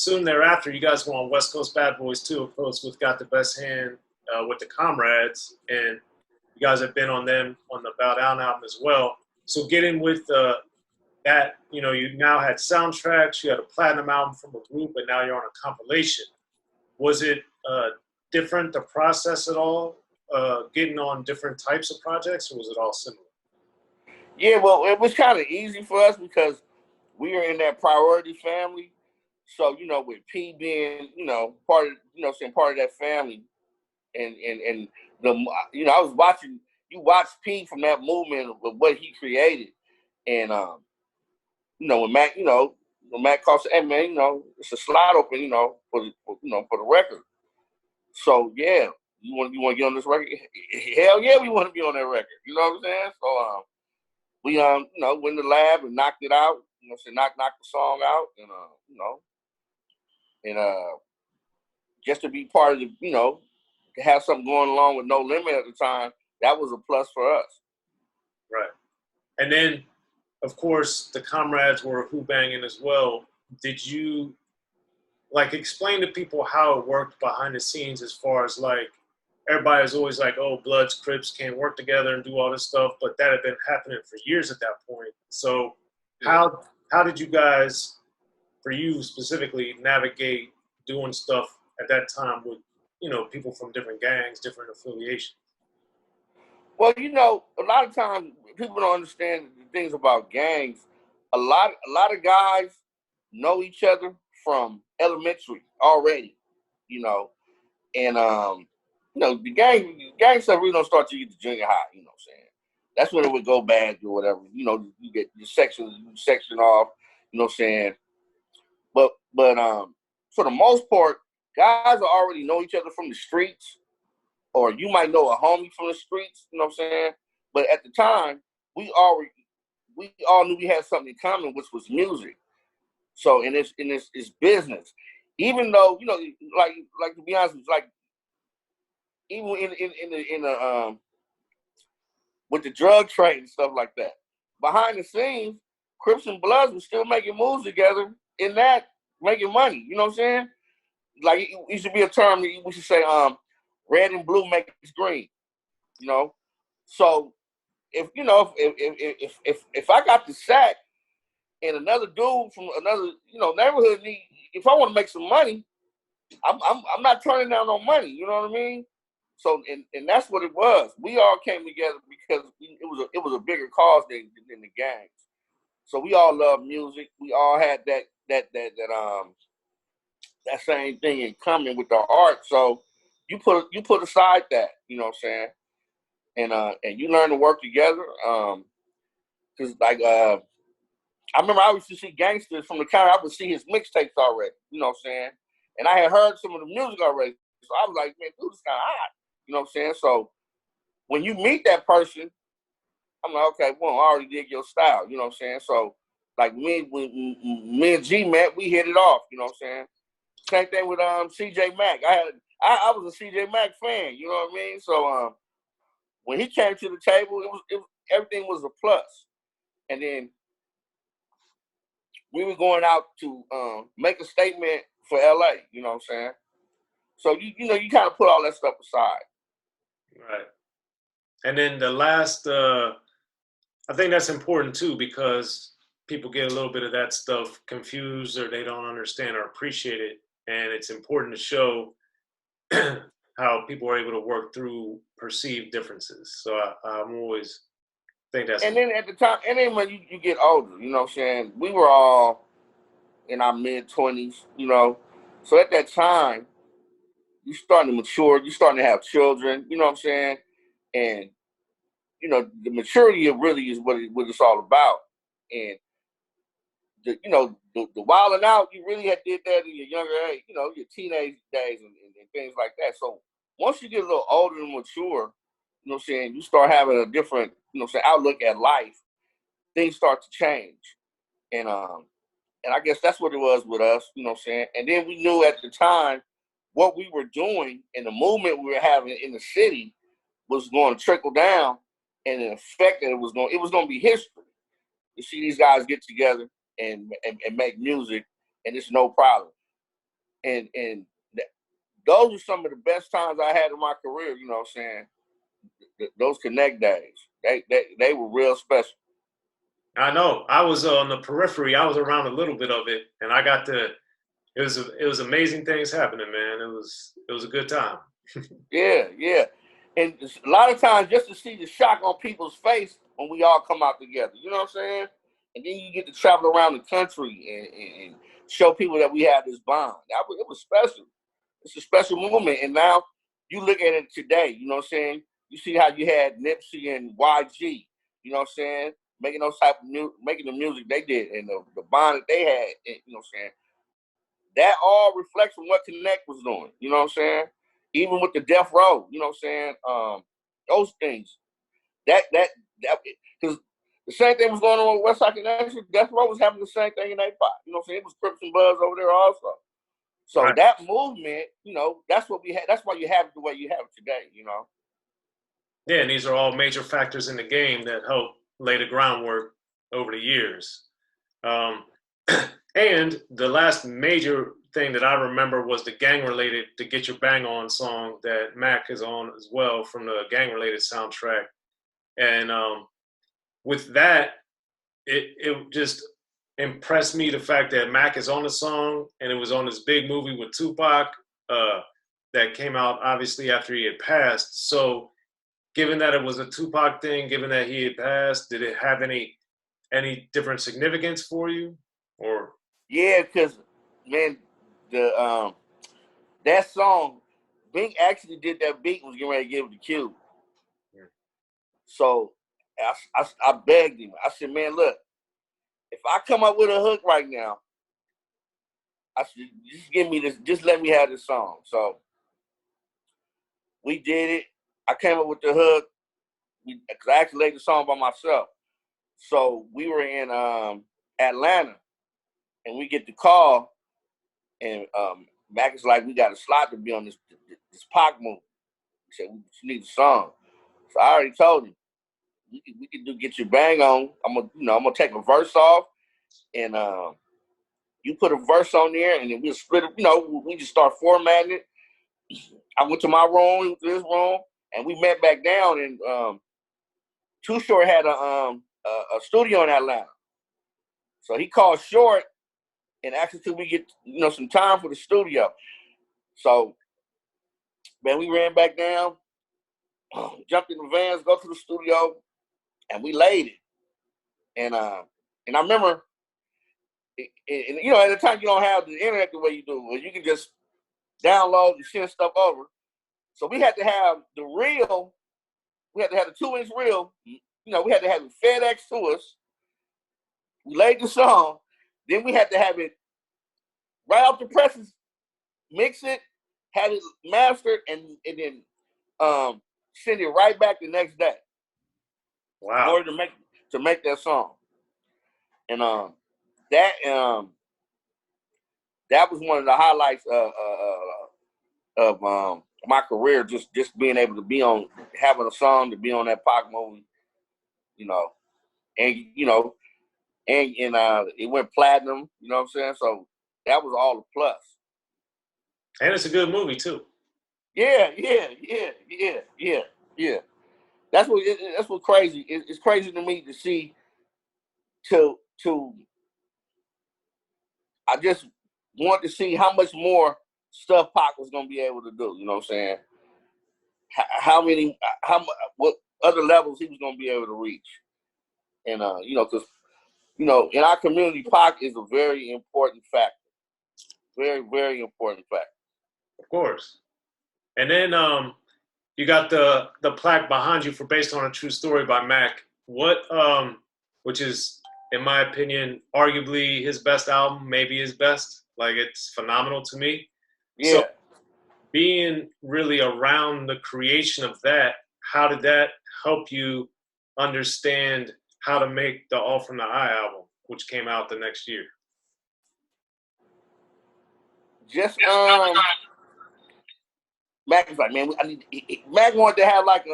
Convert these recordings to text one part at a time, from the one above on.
soon thereafter, you guys were on West Coast Bad Boys too, of course, with Got the Best Hand with the Comrades, and you guys have been on them on the Bow Down album as well. So getting with that, you know, you now had soundtracks, you had a platinum album from a group, but now you're on a compilation. Was it different, the process at all, getting on different types of projects, or was it all similar? Yeah, well, it was kind of easy for us because we are in that priority family. So, you know, with P being, you know, part of, you know, saying part of that family, and the, you know, I was watching, you watch P from that movement of what he created, and you know, when Mack calls, hey man, you know, it's a slide open, you know, for the record. So yeah, you want to get on this record? Hell yeah, we want to be on that record. You know what I'm saying? So we you know, went in the lab and knocked it out. You know, so knocked the song out, and you know, and just to be part of the, you know, to have something going along with No Limit at the time, that was a plus for us. Right. And then, of course, the Comrades were Hoo-Bangin as well. Did you, like, explain to people how it worked behind the scenes as far as, like, everybody's always like, oh, Bloods, Crips can't work together and do all this stuff, but that had been happening for years at that point. So how did you guys, for you specifically, navigate doing stuff at that time with, you know, people from different gangs, different affiliations? Well, you know, a lot of times people don't understand the things about gangs. A lot of guys know each other from elementary already, you know, and you know, the gang stuff really don't start till you get to junior high. You know what I'm saying? That's when it would go bad or whatever. You know, you get your section off. You know what I'm saying? But for the most part, guys already know each other from the streets, or you might know a homie from the streets. You know what I'm saying? But at the time, we all knew we had something in common, which was music. So in this business, even though, you know, like to be honest, like even in the with the drug trade and stuff like that, behind the scenes, Crips and Bloods were still making moves together in that, making money. You know what I'm saying? Like, it used to be a term we should say, red and blue makes green. You know, so if you know if I got the sack and another dude from another, you know, neighborhood need, if I want to make some money, I'm not turning down no money. You know what I mean? So and that's what it was. We all came together because it was a bigger cause than the gangs. So we all love music. We all had that same thing in common with the art. So you put aside that, you know what I'm saying, and you learn to work together. Cause like I remember I used to see Gangsters from the counter. I would see his mixtapes already, you know what I'm saying, and I had heard some of the music already. So I was like, man, dude, this kind of hot, you know what I'm saying. So when you meet that person, I'm like, okay, well, I already dig your style, you know what I'm saying. So like me and G met, we hit it off, you know what I'm saying. Same thing with CJ Mack. I was a CJ Mack fan, you know what I mean. So when he came to the table, it was everything was a plus. And then we were going out to make a statement for LA, you know what I'm saying. So you know, you kind of put all that stuff aside. Right. And then the last, I think that's important too, because people get a little bit of that stuff confused, or they don't understand or appreciate it. And it's important to show how people are able to work through perceived differences. So I'm always think that's. And then at the time, and then when you get older, you know what I'm saying, we were all in our mid-20s, you know. So at that time, you starting to mature, you starting to have children, you know what I'm saying, and you know, the maturity of really is what it's all about. And you know, the wilding out, you really had did that in your younger age, you know, your teenage days and things like that. So once you get a little older and mature, you know what I'm saying, you start having a different, you know what I'm saying, outlook at life. Things start to change. And I guess that's what it was with us, you know what I'm saying? And then we knew at the time what we were doing and the movement we were having in the city was going to trickle down, and the effect that it was going to be history. You see these guys get together and make music, and it's no problem. and those are some of the best times I had in my career. You know what I'm saying? Those Connect days, they were real special. I know. I was on the periphery. I was around a little bit of it, and I got to. It was amazing things happening, man. It was a good time. Yeah, yeah. And a lot of times, just to see the shock on people's face when we all come out together, you know what I'm saying? And then you get to travel around the country and show people that we have this bond. It was special. It's a special moment. And now you look at it today, you know what I'm saying? You see how you had Nipsey and YG, you know what I'm saying? Making those type of making the music they did and the bond that they had, you know what I'm saying? That all reflects on what Connect was doing, you know what I'm saying? Even with the D.O.C, you know what I'm saying? Those things. That because the same thing was going on with Westside Connection. D.O.C was having the same thing in their pot. You know what I'm saying? It was Crips and Bloods over there also. So Right. that movement, you know, that's what we had. That's why you have it the way you have it today, you know. Yeah, and these are all major factors in the game that help lay the groundwork over the years. Um, and the last major thing that I remember was the gang-related "To Get Your Bang On" song that Mack is on as well from the gang-related soundtrack. And with that, it just impressed me the fact that Mack is on the song, and it was on this big movie with Tupac that came out obviously after he had passed. So, given that it was a Tupac thing, given that he had passed, did it have any different significance for you, or? Yeah, because man, the that song, Bink actually did that beat and was getting ready to give it to Q. Yeah. So I begged him. I said, man, look, if I come up with a hook right now, I said, just give me this, just let me have this song. So we did it. I came up with the hook. Because I actually laid the song by myself. So we were in Atlanta, and we get the call, and Mack is like, we got a slot to be on this Pac movie. He said, we need a song. So I already told him, we can do Get Your Bang On. I'm gonna take a verse off, and you put a verse on there, and then we'll split it. You know, we just start formatting it. I went to my room, he went to his room, and we met back down. And Too Short had a studio in Atlanta, so he called Short and asked us if we get some time for the studio. So man, we ran back down, jumped in the vans, go to the studio, and we laid it. And I remember, at the time you don't have the internet the way you do, where you can just download and send stuff over. So we had to have the reel. We had to have the 2-inch reel. We had to have it FedEx to us. We laid the song. Then we had to have it right off the presses, mix it, have it mastered, and then send it right back the next day. Wow. In order to make that song. And that that was one of the highlights of my career, just being able to be on, having a song to be on that Pac movie, and it went platinum, you know what I'm saying? So that was all a plus. And it's a good movie too. Yeah. That's what's crazy. It's crazy to me to see. I just want to see how much more stuff Pac was gonna be able to do. You know what I'm saying? What other levels he was gonna be able to reach, and because in our community, Pac is a very important factor. Very, very important factor. Of course. And then you got the plaque behind you for "Based on a True Story" by Mack. What which is, in my opinion, arguably his best album, maybe his best. Like, it's phenomenal to me. Yeah. So being really around the creation of that, how did that help you understand how to make the All From the Eye album, which came out the next year? Just Mack was like, man, Mack wanted to have like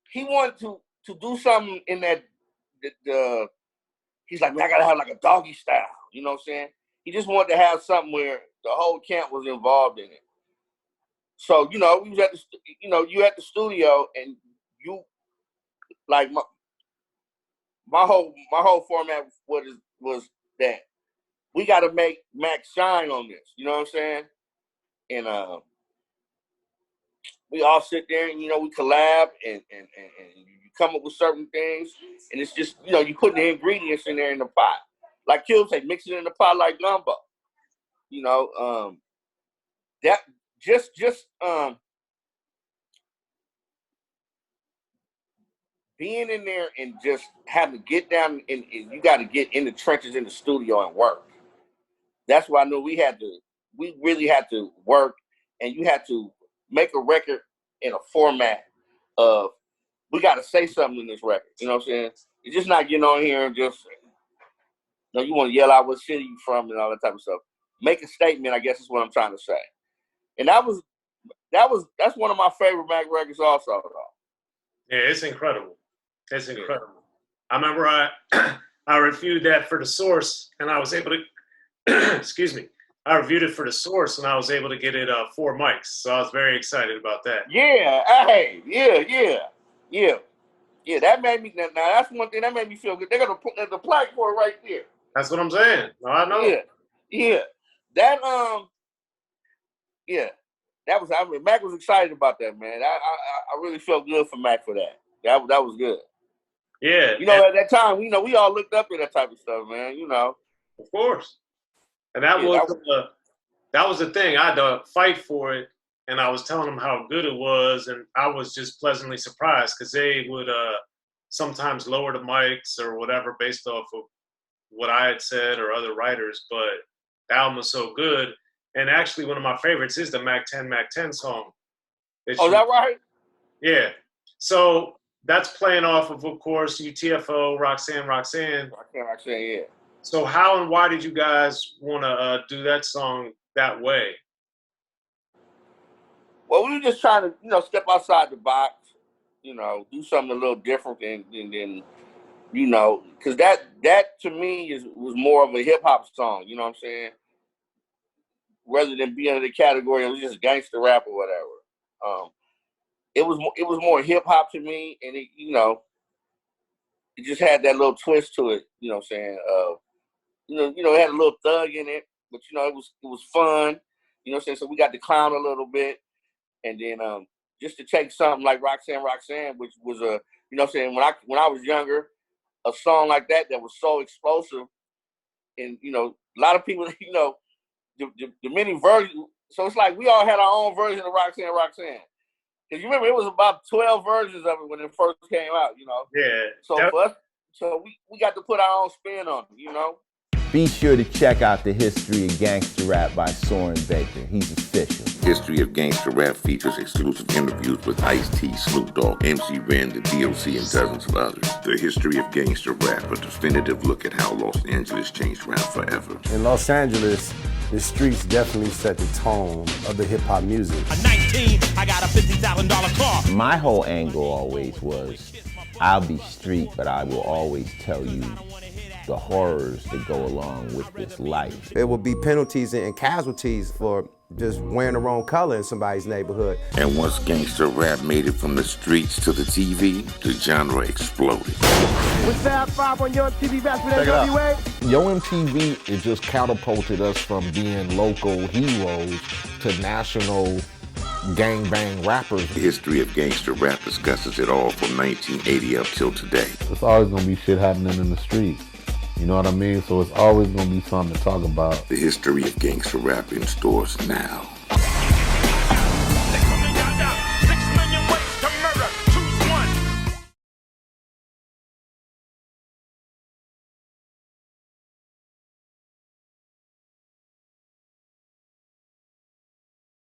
he wanted to do something in that he's like, man, I gotta have like a Doggystyle, you know what I'm saying? He just wanted to have something where whole camp was involved in it. So, we was at you at the studio, and you, like, my whole format was that we got to make Mack shine on this. You know what I'm saying? And we all sit there and, we collab and you come up with certain things. And it's just, you put the ingredients in there in the pot. Like Cube say, mix it in the pot like gumbo. That just being in there and just having to get down and you got to get in the trenches in the studio and work. That's why I knew we really had to work, and you had to make a record in a format of, we got to say something in this record. You know what I'm saying? It's just not getting on here and just, you want to yell out what city you from and all that type of stuff. Make a statement, I guess is what I'm trying to say. And that's one of my favorite Mack records also, though. Yeah, it's incredible. It's incredible. Yeah. I remember I reviewed that for The Source, and I was able to, excuse me, I reviewed it for The Source, and I was able to get it 4 mics. So I was very excited about that. Yeah, hey, yeah. That made me, now that's one thing that made me feel good. They're going to put the plaque for it right there. That's what I'm saying. No, I know. Yeah. That, Mack was excited about that, man. I really felt good for Mack for that. That was good. Yeah. At that time, we all looked up to that type of stuff, man, Of course. And that was the thing. I had to fight for it, and I was telling them how good it was, and I was just pleasantly surprised because they would sometimes lower the mics or whatever based off of what I had said or other writers, but the album was so good. And actually, one of my favorites is the Mack 10 song. Is that right? Yeah. So that's playing off of course, U.T.F.O, Roxanne, yeah. So how and why did you guys want to do that song that way? Well, we were just trying to, step outside the box, do something a little different than because that to me was more of a hip hop song. You know what I'm saying? Rather than being in the category of just gangster rap or whatever. It was more hip hop to me, and it it just had that little twist to it. You know what I'm saying? It had a little thug in it, but it was fun. You know what I'm saying? So we got to clown a little bit, and then just to take something like Roxanne, which was you know what I'm saying, when I was younger, a song like that was so explosive, and a lot of people, the many versions. So it's like we all had our own version of Roxanne. Because you remember it was about 12 versions of it when it first came out, Yeah. So for us, we got to put our own spin on it, Be sure to check out the history of gangster rap by Soren Baker. He's official. History of Gangster Rap features exclusive interviews with Ice-T, Snoop Dogg, MC Ren, the D.O.C, and dozens of others. The History of Gangster Rap, a definitive look at how Los Angeles changed rap forever. In Los Angeles, the streets definitely set the tone of the hip-hop music. At 19, I got a $50,000 car. My whole angle always was, I'll be street, but I will always tell you the horrors that go along with this life. There will be penalties and casualties for just wearing the wrong color in somebody's neighborhood. And once gangster rap made it from the streets to the TV, the genre exploded. With Fab 5 on your TV back with NWA. Yo MTV, it just catapulted us from being local heroes to national gang-bang rappers. The History of Gangster Rap discusses it all from 1980 up till today. It's always gonna be shit happening in the streets. You know what I mean? So it's always gonna be something to talk about. The History of Gangster Rap in stores now.